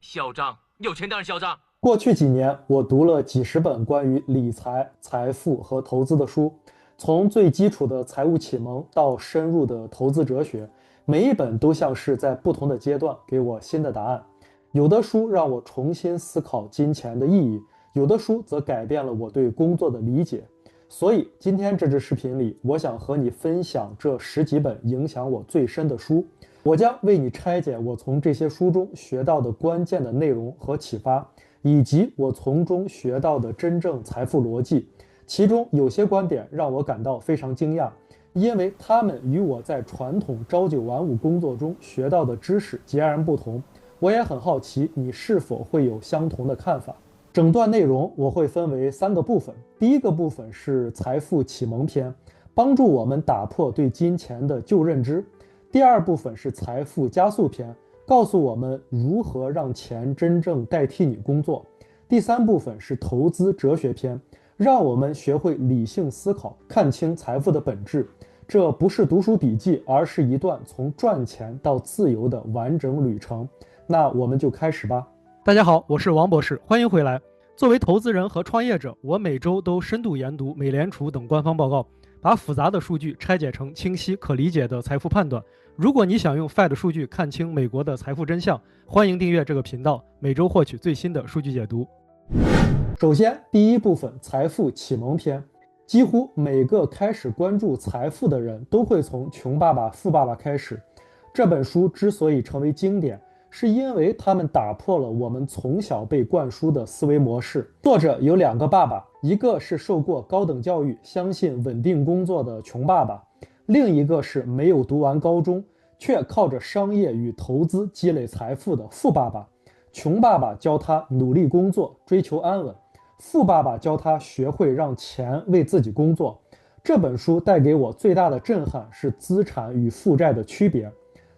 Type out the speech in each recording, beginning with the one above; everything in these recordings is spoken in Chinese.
嚣张，有钱当然嚣张。过去几年，我读了几十本关于理财、财富和投资的书，从最基础的财务启蒙到深入的投资哲学，每一本都像是在不同的阶段给我新的答案。有的书让我重新思考金钱的意义，有的书则改变了我对工作的理解。所以，今天这支视频里，我想和你分享这十几本影响我最深的书。我将为你拆解我从这些书中学到的关键的内容和启发，以及我从中学到的真正财富逻辑。其中有些观点让我感到非常惊讶，因为它们与我在传统朝九晚五工作中学到的知识截然不同。我也很好奇你是否会有相同的看法。整段内容我会分为三个部分。第一个部分是财富启蒙篇，帮助我们打破对金钱的旧认知。第二部分是财富加速篇，告诉我们如何让钱真正代替你工作。第三部分是投资哲学篇，让我们学会理性思考，看清财富的本质。这不是读书笔记，而是一段从赚钱到自由的完整旅程。那我们就开始吧。大家好，我是王博士，欢迎回来。作为投资人和创业者，我每周都深度研读美联储等官方报告，把复杂的数据拆解成清晰可理解的财富判断。如果你想用 Fed 数据看清美国的财富真相，欢迎订阅这个频道，每周获取最新的数据解读。首先，第一部分财富启蒙篇，几乎每个开始关注财富的人都会从《穷爸爸富爸爸》开始。这本书之所以成为经典，是因为他们打破了我们从小被灌输的思维模式。作者有两个爸爸，一个是受过高等教育、相信稳定工作的穷爸爸，另一个是没有读完高中，却靠着商业与投资积累财富的富爸爸。穷爸爸教他努力工作，追求安稳；富爸爸教他学会让钱为自己工作。这本书带给我最大的震撼是资产与负债的区别。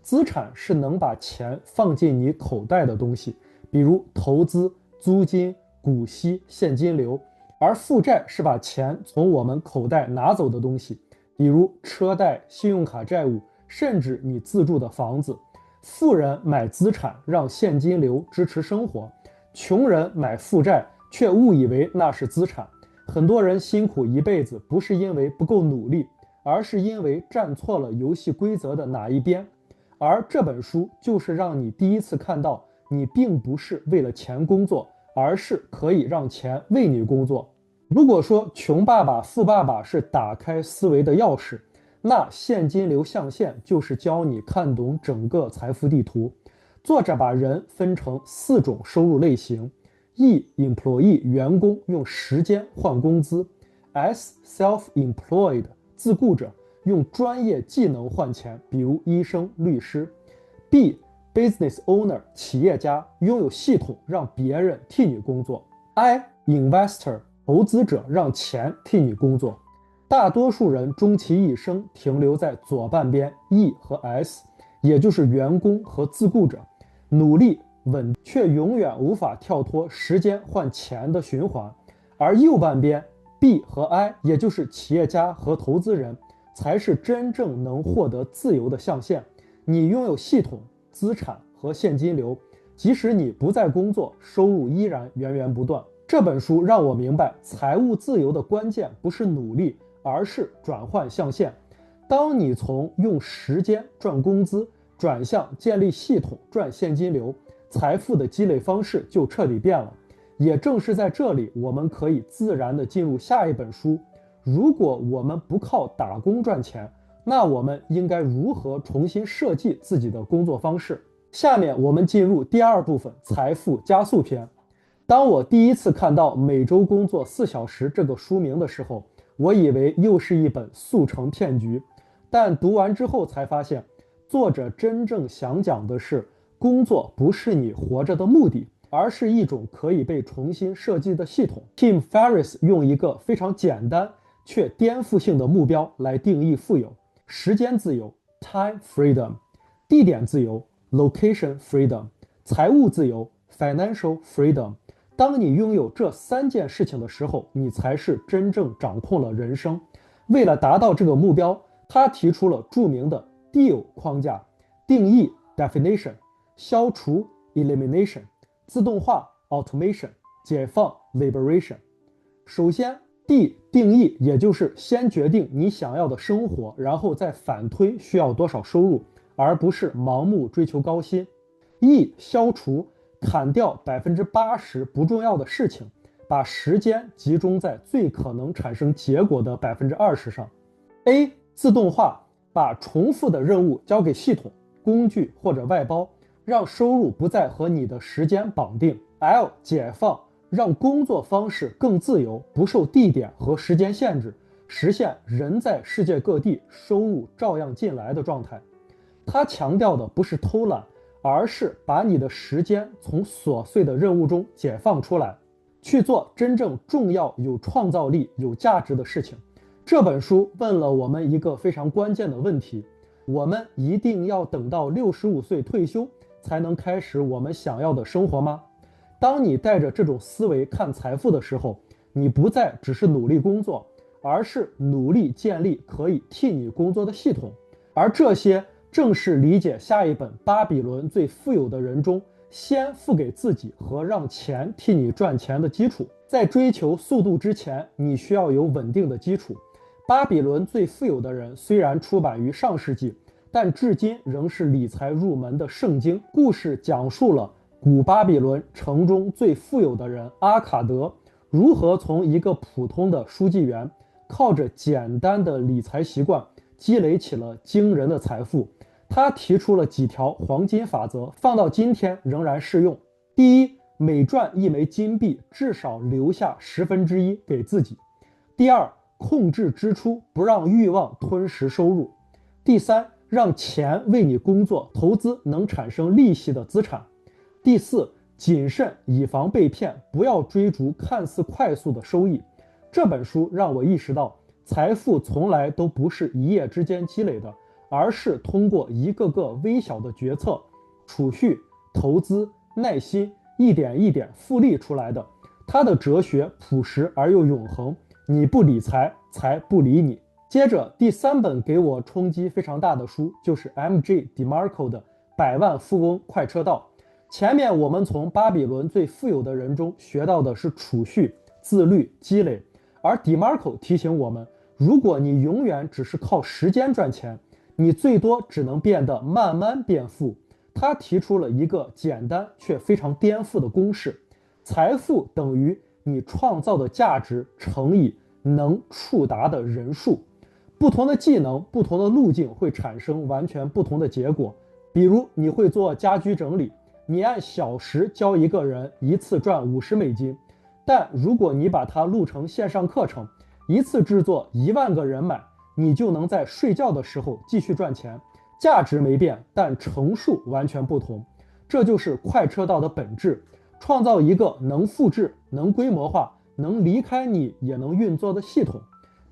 资产是能把钱放进你口袋的东西，比如投资、租金、股息、现金流；而负债是把钱从我们口袋拿走的东西，比如车贷、信用卡债务，甚至你自住的房子。富人买资产让现金流支持生活，穷人买负债却误以为那是资产。很多人辛苦一辈子不是因为不够努力，而是因为站错了游戏规则的哪一边。而这本书就是让你第一次看到，你并不是为了钱工作，而是可以让钱为你工作。如果说穷爸爸、富爸爸是打开思维的钥匙，那现金流象限就是教你看懂整个财富地图。作者把人分成4种收入类型：E（employee） 员工用时间换工资；S（self-employed） 自雇者用专业技能换钱，比如医生、律师；B（business owner） 企业家拥有系统让别人替你工作；I（investor） 投资者让钱替你工作。大多数人终其一生停留在左半边 E 和 S， 也就是员工和自雇者，努力稳，却永远无法跳脱时间换钱的循环。而右半边 B 和 I， 也就是企业家和投资人，才是真正能获得自由的象限。你拥有系统、资产和现金流，即使你不再工作，收入依然源源不断。这本书让我明白，财务自由的关键不是努力，而是转换象限。当你从用时间赚工资转向建立系统赚现金流，财富的积累方式就彻底变了。也正是在这里，我们可以自然地进入下一本书。如果我们不靠打工赚钱，那我们应该如何重新设计自己的工作方式？下面我们进入第二部分，财富加速篇。当我第一次看到每周工作4小时这个书名的时候，我以为又是一本速成骗局，但读完之后才发现，作者真正想讲的是，工作不是你活着的目的，而是一种可以被重新设计的系统。Tim Ferriss 用一个非常简单却颠覆性的目标来定义富有：时间自由 （time freedom）、地点自由 （location freedom）、财务自由 （financial freedom）。当你拥有这3件事情的时候，你才是真正掌控了人生。为了达到这个目标，他提出了著名的 DEAL 框架：定义 （definition）、消除 （elimination）、自动化 automation， 解放 liberation。首先 D 定义，也就是先决定你想要的生活，然后再反推需要多少收入，而不是盲目追求高薪。E 消除，砍掉80%不重要的事情，把时间集中在最可能产生结果的20%上。A 自动化，把重复的任务交给系统、工具或者外包，让收入不再和你的时间绑定。L 解放，让工作方式更自由，不受地点和时间限制，实现人在世界各地收入照样进来的状态。它强调的不是偷懒，而是把你的时间从琐碎的任务中解放出来，去做真正重要、有创造力、有价值的事情。这本书问了我们一个非常关键的问题：我们一定要等到65岁退休才能开始我们想要的生活吗？当你带着这种思维看财富的时候，你不再只是努力工作，而是努力建立可以替你工作的系统。而这些正是理解下一本《巴比伦最富有的人》中先付给自己和让钱替你赚钱的基础。在追求速度之前，你需要有稳定的基础。巴比伦最富有的人虽然出版于上世纪，但至今仍是理财入门的圣经。故事讲述了古巴比伦城中最富有的人阿卡德如何从一个普通的书记员，靠着简单的理财习惯积累起了惊人的财富。他提出了几条黄金法则，放到今天仍然适用。第一，每赚1枚金币，至少留下1/10给自己。第二，控制支出，不让欲望吞噬收入。第三，让钱为你工作，投资能产生利息的资产。第四，谨慎，以防被骗，不要追逐看似快速的收益。这本书让我意识到，财富从来都不是一夜之间积累的，而是通过一个个微小的决策、储蓄、投资、耐心，一点一点复利出来的。它的哲学朴实而又永恒，你不理财，财不理你。接着第三本给我冲击非常大的书就是 MJ DeMarco 的《百万富翁快车道》。前面我们从巴比伦最富有的人中学到的是储蓄、自律、积累，而 DeMarco 提醒我们，如果你永远只是靠时间赚钱，你最多只能变得慢慢变富。他提出了一个简单却非常颠覆的公式：财富等于你创造的价值乘以能触达的人数。不同的技能、不同的路径会产生完全不同的结果。比如你会做家居整理，你按小时教一个人，一次赚50美金。但如果你把它录成线上课程，一次制作1万个人买，你就能在睡觉的时候继续赚钱。价值没变，但乘数完全不同。这就是快车道的本质，创造一个能复制、能规模化、能离开你也能运作的系统。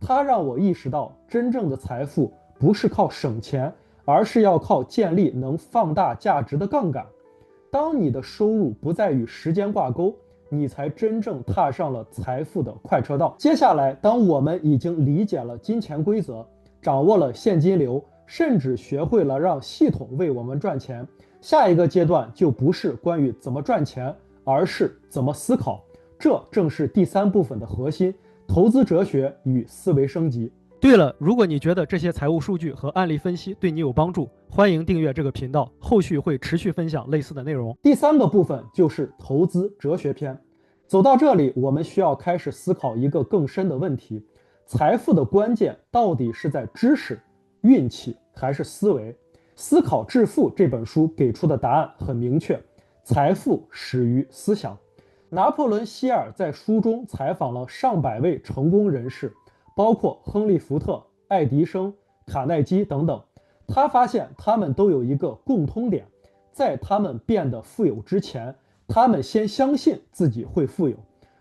它让我意识到，真正的财富不是靠省钱，而是要靠建立能放大价值的杠杆。当你的收入不再与时间挂钩，你才真正踏上了财富的快车道。接下来，当我们已经理解了金钱规则，掌握了现金流，甚至学会了让系统为我们赚钱，下一个阶段就不是关于怎么赚钱，而是怎么思考。这正是第3部分的核心：投资哲学与思维升级。对了，如果你觉得这些财务数据和案例分析对你有帮助，欢迎订阅这个频道，后续会持续分享类似的内容。第3个部分就是投资哲学篇。走到这里，我们需要开始思考一个更深的问题：财富的关键到底是在知识、运气还是思维？《思考致富》这本书给出的答案很明确：财富始于思想。拿破仑·希尔在书中采访了上百位成功人士，包括亨利·福特、爱迪生、卡耐基等等。他发现他们都有一个共通点：在他们变得富有之前，他们先相信自己会富有。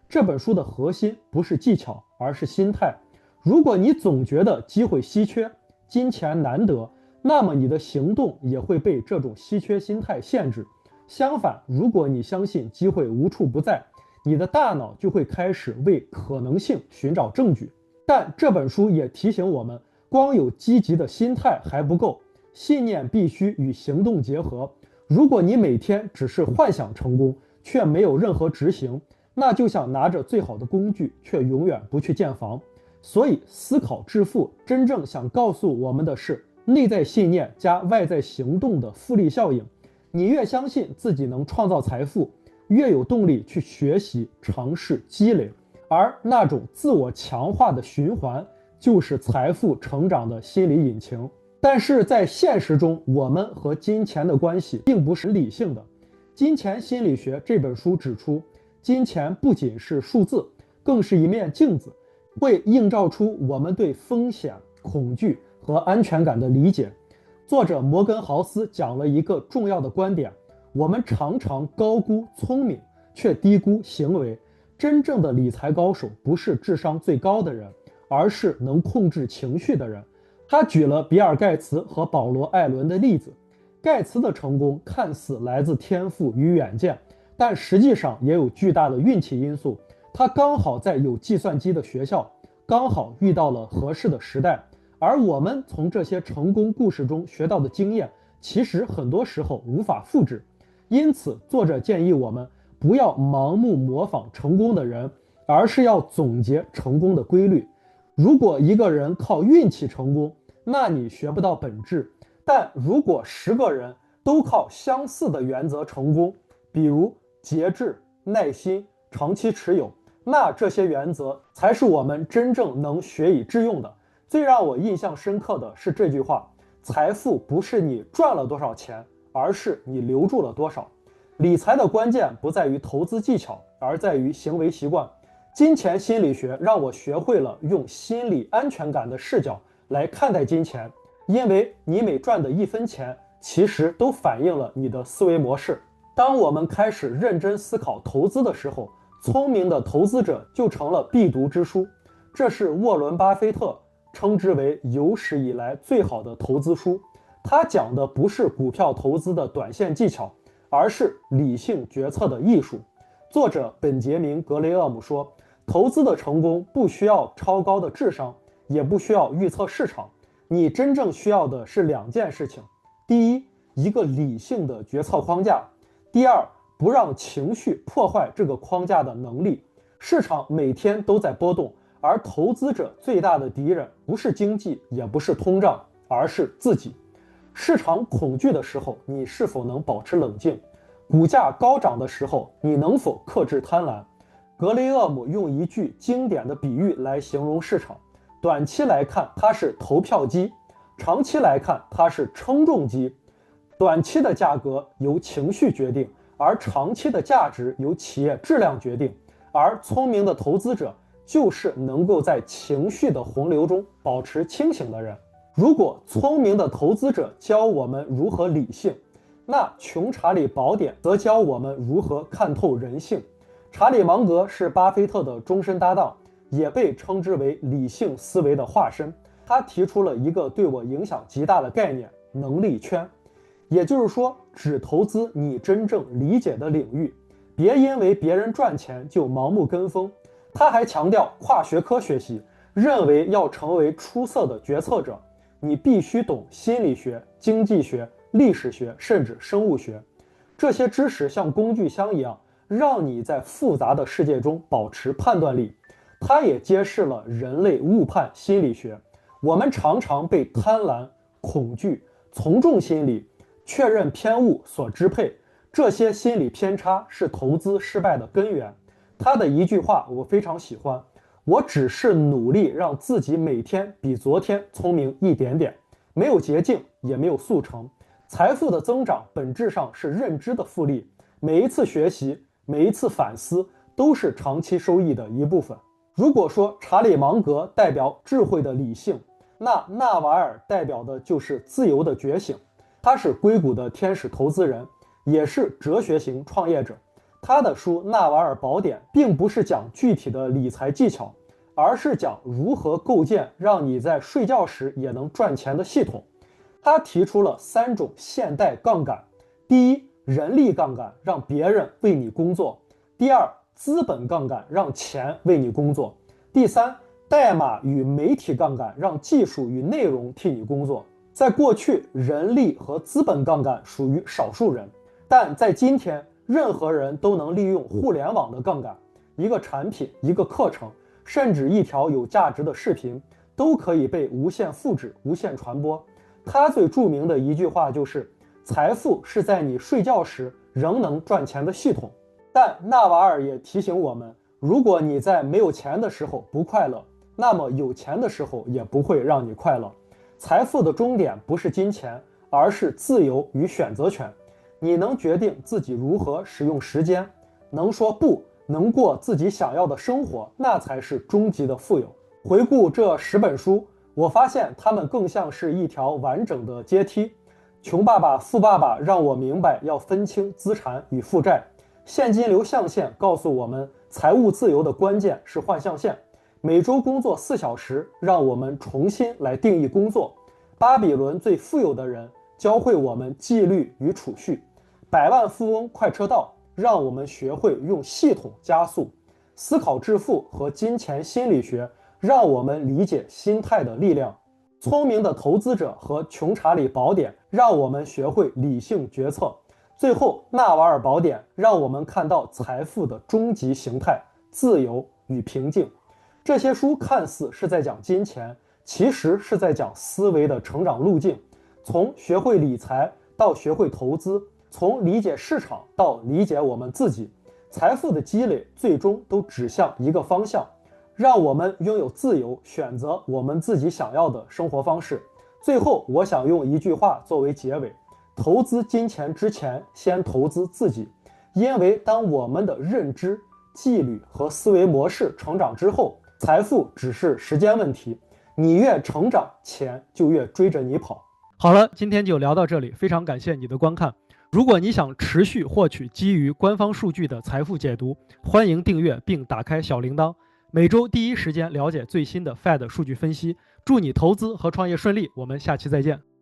这本书的核心不是技巧，而是心态。如果你总觉得机会稀缺、金钱难得，那么你的行动也会被这种稀缺心态限制。相反，如果你相信机会无处不在，你的大脑就会开始为可能性寻找证据。但这本书也提醒我们，光有积极的心态还不够，信念必须与行动结合。如果你每天只是幻想成功，却没有任何执行，那就像拿着最好的工具，却永远不去建房。所以，思考致富真正想告诉我们的是内在信念加外在行动的复利效应。你越相信自己能创造财富，越有动力去学习、尝试、积累，而那种自我强化的循环，就是财富成长的心理引擎。但是在现实中，我们和金钱的关系并不是理性的。《金钱心理学》这本书指出，金钱不仅是数字，更是一面镜子，会映照出我们对风险、恐惧和安全感的理解。作者摩根豪斯讲了一个重要的观点：我们常常高估聪明，却低估行为。真正的理财高手不是智商最高的人，而是能控制情绪的人。他举了比尔·盖茨和保罗·艾伦的例子。盖茨的成功看似来自天赋与远见，但实际上也有巨大的运气因素。他刚好在有计算机的学校，刚好遇到了合适的时代。而我们从这些成功故事中学到的经验，其实很多时候无法复制。因此，作者建议我们不要盲目模仿成功的人，而是要总结成功的规律。如果一个人靠运气成功，那你学不到本质；但如果10个人都靠相似的原则成功，比如节制、耐心、长期持有，那这些原则才是我们真正能学以致用的。最让我印象深刻的是这句话：财富不是你赚了多少钱，而是你留住了多少。理财的关键不在于投资技巧，而在于行为习惯。金钱心理学让我学会了用心理安全感的视角来看待金钱，因为你每赚的1分钱，其实都反映了你的思维模式。当我们开始认真思考投资的时候，聪明的投资者就成了必读之书。这是沃伦·巴菲特称之为有史以来最好的投资书。他讲的不是股票投资的短线技巧，而是理性决策的艺术。作者本杰明·格雷厄姆说，投资的成功不需要超高的智商，也不需要预测市场，你真正需要的是2件事情：第一，一个理性的决策框架；第二，不让情绪破坏这个框架的能力。市场每天都在波动，而投资者最大的敌人不是经济，也不是通胀，而是自己。市场恐惧的时候，你是否能保持冷静？股价高涨的时候，你能否克制贪婪？格雷厄姆用一句经典的比喻来形容市场：短期来看，它是投票机；长期来看，它是称重机。短期的价格由情绪决定，而长期的价值由企业质量决定。而聪明的投资者就是能够在情绪的洪流中保持清醒的人。如果聪明的投资者教我们如何理性，那《穷查理宝典》则教我们如何看透人性。查理芒格是巴菲特的终身搭档，也被称之为理性思维的化身。他提出了一个对我影响极大的概念——能力圈。也就是说，只投资你真正理解的领域，别因为别人赚钱就盲目跟风。他还强调跨学科学习，认为要成为出色的决策者，你必须懂心理学、经济学、历史学，甚至生物学。这些知识像工具箱一样，让你在复杂的世界中保持判断力。它也揭示了人类误判心理学。我们常常被贪婪、恐惧、从众心理、确认偏误所支配，这些心理偏差是投资失败的根源。他的一句话我非常喜欢：我只是努力让自己每天比昨天聪明一点点，没有捷径，也没有速成。财富的增长本质上是认知的复利，每一次学习，每一次反思，都是长期收益的一部分。如果说查理芒格代表智慧的理性，那纳瓦尔代表的就是自由的觉醒。他是硅谷的天使投资人，也是哲学型创业者。他的书《纳瓦尔宝典》并不是讲具体的理财技巧，而是讲如何构建让你在睡觉时也能赚钱的系统。他提出了3种现代杠杆：第一，人力杠杆，让别人为你工作；第二，资本杠杆，让钱为你工作；第三，代码与媒体杠杆，让技术与内容替你工作。在过去，人力和资本杠杆属于少数人，但在今天，任何人都能利用互联网的杠杆，一个产品、一个课程，甚至一条有价值的视频，都可以被无限复制、无限传播。他最著名的一句话就是财富是在你睡觉时仍能赚钱的系统。但纳瓦尔也提醒我们，如果你在没有钱的时候不快乐，那么有钱的时候也不会让你快乐。财富的终点不是金钱，而是自由与选择权。你能决定自己如何使用时间，能说不，能过自己想要的生活，那才是终极的富有。回顾这10本书，我发现它们更像是一条完整的阶梯。穷爸爸、富爸爸让我明白要分清资产与负债。现金流象限告诉我们，财务自由的关键是换象限。每周工作4小时，让我们重新来定义工作。巴比伦最富有的人教会我们纪律与储蓄。百万富翁快车道让我们学会用系统加速。思考致富和金钱心理学让我们理解心态的力量。聪明的投资者和穷查理宝典让我们学会理性决策。最后，纳瓦尔宝典让我们看到财富的终极形态：自由与平静。这些书看似是在讲金钱，其实是在讲思维的成长路径，从学会理财到学会投资，从理解市场到理解我们自己。财富的积累最终都指向一个方向，让我们拥有自由，选择我们自己想要的生活方式。最后，我想用一句话作为结尾：投资金钱之前，先投资自己。因为当我们的认知、纪律和思维模式成长之后，财富只是时间问题。你越成长，钱就越追着你跑。好了，今天就聊到这里，非常感谢你的观看。如果你想持续获取基于官方数据的财富解读，欢迎订阅并打开小铃铛，每周第一时间了解最新的 Fed 数据分析。祝你投资和创业顺利，我们下期再见。